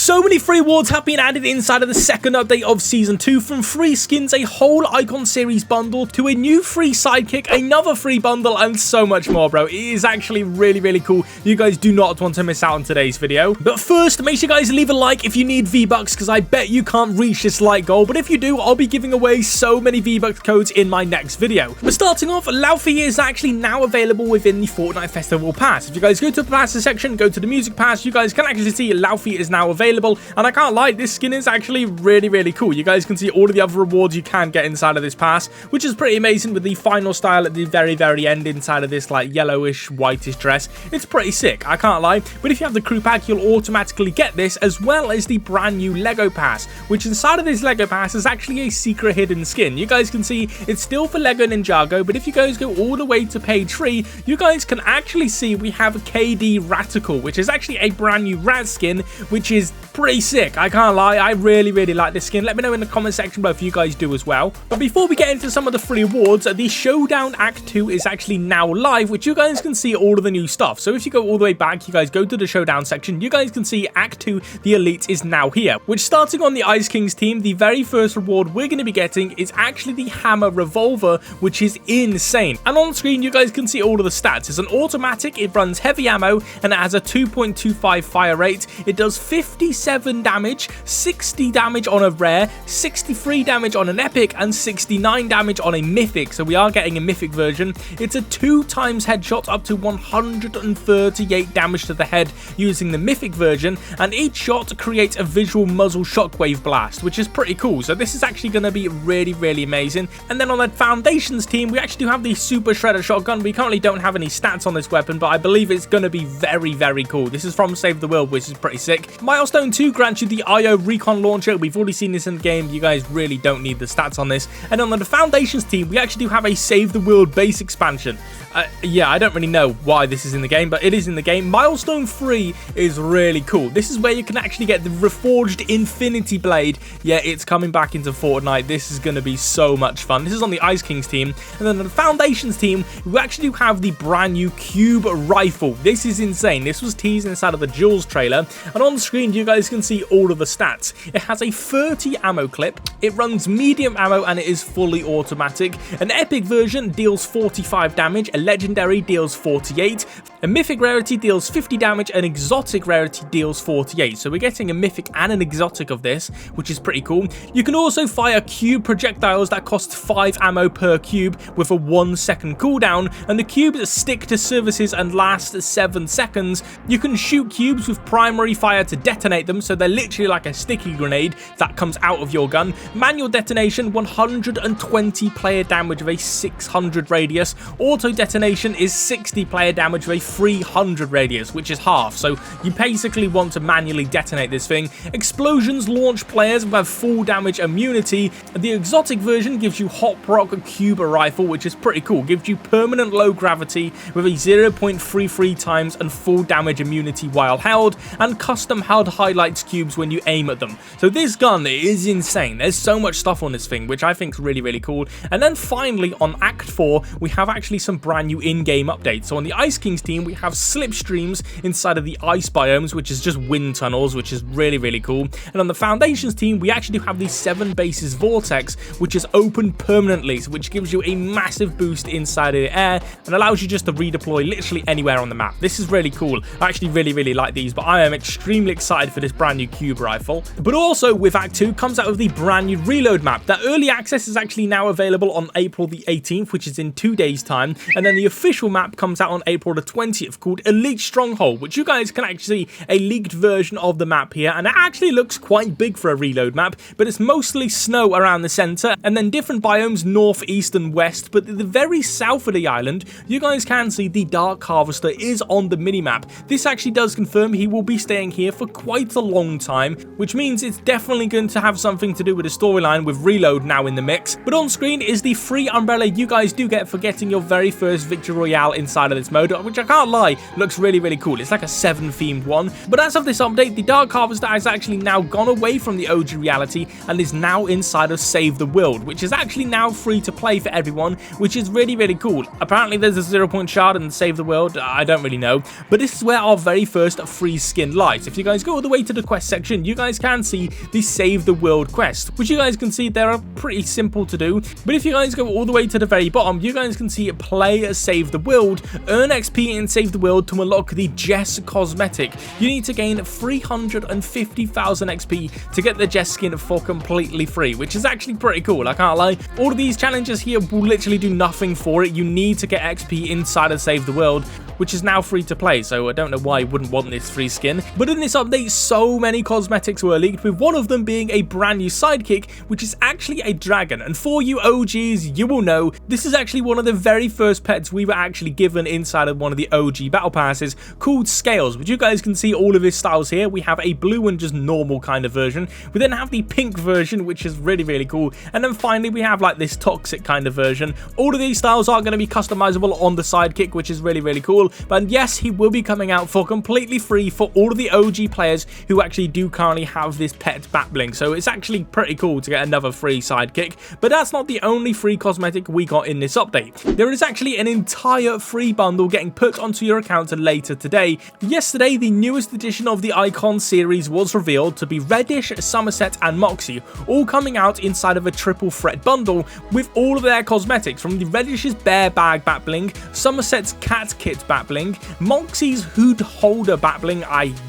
So many free rewards have been added inside of the second update of Season 2, from free skins, a whole Icon Series bundle, to a new free sidekick, another free bundle, and so much more, bro. It is actually really cool. You guys do not want to miss out on today's video. But first, make sure you guys leave a like if you need V-Bucks, because I bet you can't reach this like goal. But if you do, I'll be giving away so many V-Bucks codes in my next video. But starting off, Laufey is actually now available within the Fortnite Festival Pass. If you guys go to the passes section, go to the music pass, you guys can actually see Laufey is now available. And I can't lie, this skin is actually really cool. You guys can see all of the other rewards you can get inside of this pass, which is pretty amazing, with the final style at the very end inside of this like yellowish whitish dress. It's pretty sick, I can't lie. But if you have the crew pack, you'll automatically get this, as well as the brand new Lego pass, which inside of this Lego pass is actually a secret hidden skin. You guys can see it's still for Lego Ninjago, but if you guys go all the way to page 3, you guys can actually see we have KD Radical, which is actually a brand new rat skin, which is pretty sick. I can't lie, I really like this skin. Let me know in the comment section below if you guys do as well. But before we get into some of the free awards, the Showdown Act 2 is actually now live, which you guys can see all of the new stuff. So if you go all the way back, you guys go to the Showdown section, you guys can see Act 2, the Elite, is now here. Which, starting on the Ice Kings team, the very first reward we're going to be getting is actually the Hammer Revolver, which is insane. And on screen, you guys can see all of the stats. It's an automatic, it runs heavy ammo, and it has a 2.25 fire rate. It does 57 damage, 60 damage on a rare, 63 damage on an epic, and 69 damage on a mythic. So we are getting a mythic version. It's a 2 times headshot, up to 138 damage to the head using the mythic version, and each shot creates a visual muzzle shockwave blast, which is pretty cool. So this is actually going to be really amazing. And then on the Foundations team, we actually do have the Super Shredder shotgun. We currently don't have any stats on this weapon, but I believe it's going to be very cool. This is from Save the World, which is pretty sick. Milestone 2 grants you the IO Recon Launcher. We've already seen this in the game. You guys really don't need the stats on this. And on the Foundations team, we actually do have a Save the World base expansion. Yeah, I don't really know why this is in the game, but it is in the game. Milestone 3 is really cool. This is where you can actually get the Reforged Infinity Blade. Yeah, it's coming back into Fortnite. This is going to be so much fun. This is on the Ice Kings team. And then on the Foundations team, we actually do have the brand new Cube Rifle. This is insane. This was teased inside of the Jules trailer. And on the screen, you guys can see all of the stats. It has a 30 ammo clip. It runs medium ammo, and it is fully automatic. An epic version deals 45 damage. A legendary deals 48. A mythic rarity deals 50 damage. An exotic rarity deals 48. So we're getting a mythic and an exotic of this, which is pretty cool. You can also fire cube projectiles that cost 5 ammo per cube with a 1-second cooldown, and the cubes stick to surfaces and last 7 seconds. You can shoot cubes with primary fire to detonate them, so they're literally like a sticky grenade that comes out of your gun. Manual detonation, 120 player damage with a 600 radius. Auto detonation is 60 player damage with a 300 radius, which is half, so you basically want to manually detonate this thing. Explosions launch players with full damage immunity. The exotic version gives you Hot Rock Cube Rifle, which is pretty cool. Gives you permanent low gravity with a 0.33 times and full damage immunity while held, and custom HUD highlights cubes when you aim at them. So this gun is insane. There's so much stuff on this thing, which I think is really cool. And then finally, on Act 4, we have actually some brand new in-game updates. So on the Ice Kings team, we have slipstreams inside of the ice biomes, which is just wind tunnels, which is really cool. And on the Foundations team, we actually do have the 7 bases vortex, which is open permanently, which gives you a massive boost inside of the air and allows you just to redeploy literally anywhere on the map. This is really cool. I actually really like these, but I am extremely excited for this brand new cube rifle. But also with Act 2 comes out with the brand new reload map. That early access is actually now available on April the 18th, which is in 2 days time, and then the official map comes out on April the 20th, called Elite Stronghold, which you guys can actually see a leaked version of the map here, and it actually looks quite big for a reload map, but it's mostly snow around the center, and then different biomes north, east, and west. But at the very south of the island, you guys can see the Dark Harvester is on the minimap. This actually does confirm he will be staying here for quite a long time, which means it's definitely going to have something to do with the storyline, with Reload now in the mix. But on screen is the free umbrella you guys do get for getting your very first Victory Royale inside of this mode, which I can't can't lie, looks really, really cool. It's like a 7 themed one. But as of this update, the Dark Harvester has actually now gone away from the OG reality and is now inside of Save the World, which is actually now free to play for everyone, which is really, really cool. Apparently there's a 0-point shard in Save the World, I don't really know, but this is where our very first free skin lies. If you guys go all the way to the quest section, you guys can see the Save the World quest, which you guys can see they're pretty simple to do. But if you guys go all the way to the very bottom, you guys can see play Save the World, earn XP in Save the World to unlock the Jess cosmetic. You need to gain 350,000 XP to get the Jess skin for completely free, which is actually pretty cool, I can't lie. All of these challenges here will literally do nothing for it. You need to get XP inside of Save the World, which is now free to play, so I don't know why you wouldn't want this free skin. But in this update, so many cosmetics were leaked, with one of them being a brand new sidekick, which is actually a dragon. And for you OGs, you will know, this is actually one of the very first pets we were actually given inside of one of the OG battle passes, called Scales, which you guys can see all of his styles here. We have a blue and just normal kind of version. We then have the pink version, which is really, really cool. And then finally, we have like this toxic kind of version. All of these styles are going to be customizable on the sidekick, which is really, really cool. But yes, he will be coming out for completely free for all of the OG players who actually do currently have this pet back bling. So it's actually pretty cool to get another free sidekick. But that's not the only free cosmetic we got in this update. There is actually an entire free bundle getting put onto your account later today. Yesterday, the newest edition of the Icon series was revealed to be Reddish, Somerset and Moxie, all coming out inside of a triple threat bundle with all of their cosmetics, from the Reddish's bear bag back bling, Somerset's cat kit back bling, Moxie's hood holder back bling,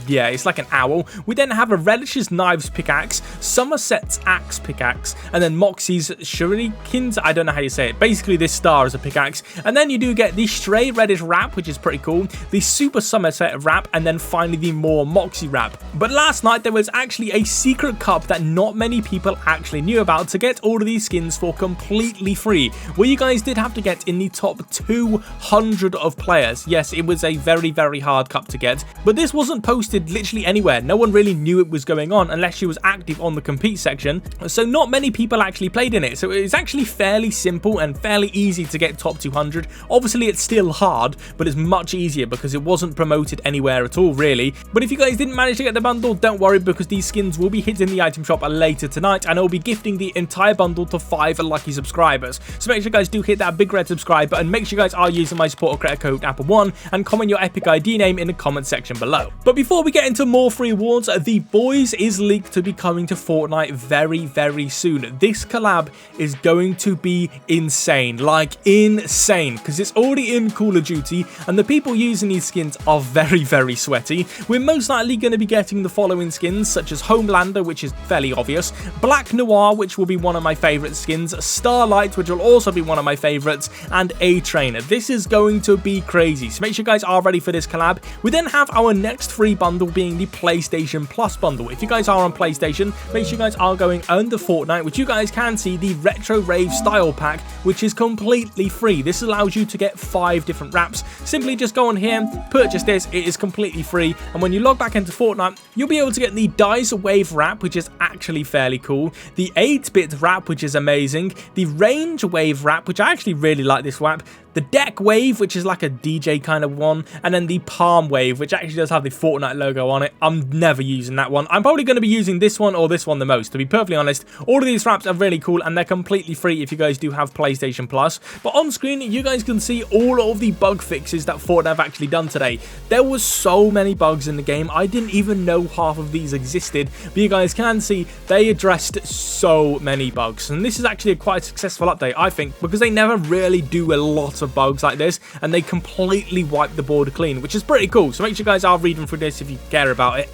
yeah, it's like an owl. We then have a Reddish's knives pickaxe, Somerset's axe pickaxe, and then Moxie's shurikens, I don't know how you say it, basically this star is a pickaxe. And then you do get the Stray Reddish wrap, which is pretty cool, the Super Somerset wrap, and then finally the more Moxie wrap. But last night there was actually a secret cup that not many people actually knew about to get all of these skins for completely free, where you guys did have to get in the top 200 of players. Yes, it was a very, very hard cup to get, but this wasn't posted literally anywhere. No one really knew it was going on unless you was active on the compete section, so not many people actually played in it. So it's actually fairly simple and fairly easy to get top 200. Obviously it's still hard, but it's much easier because it wasn't promoted anywhere at all really. But if you guys didn't manage to get the bundle, don't worry, because these skins will be hitting the item shop later tonight, and I'll be gifting the entire bundle to 5 lucky subscribers. So make sure you guys do hit that big red subscribe button, make sure you guys are using my supporter creator code XApplezz1, and comment your epic ID name in the comment section below. But before we get into more free awards, The Boys is leaked to be coming to Fortnite very, very soon. This collab is going to be insane, like insane, because it's already in Call of Duty, and the people using these skins are very, very sweaty. We're most likely going to be getting the following skins, such as Homelander, which is fairly obvious, Black Noir, which will be one of my favorite skins, Starlight, which will also be one of my favorites, and A-Train. This is going to be crazy, so make sure you guys are ready for this collab. We then have our next free bundle being the PlayStation Plus bundle. If you guys are on PlayStation, make sure you guys are going under Fortnite, which you guys can see the Retro Rave Style Pack, which is completely free. This allows you to get 5 different wraps. Simply just go on here, purchase this, it is completely free, and when you log back into Fortnite, you'll be able to get the Dice Wave wrap, which is actually fairly cool, the 8-bit wrap, which is amazing, the Range Wave wrap, which I actually really like this wrap, the Deck Wave, which is like a DJ kind of one, and then the Palm Wave, which actually does have the Fortnite logo on it. I'm never using that one. I'm probably going to be using this one or this one the most, to be perfectly honest. All of these wraps are really cool, and they're completely free if you guys do have PlayStation Plus. But on screen, you guys can see all of the bug fixes that Fortnite have actually done today. There was so many bugs in the game, I didn't even know half of these existed, but you guys can see they addressed so many bugs. And this is actually a quite successful update, I think, because they never really do a lot of bugs like this, and they completely wipe the board clean, which is pretty cool. So make sure you guys are reading through this if you care about it.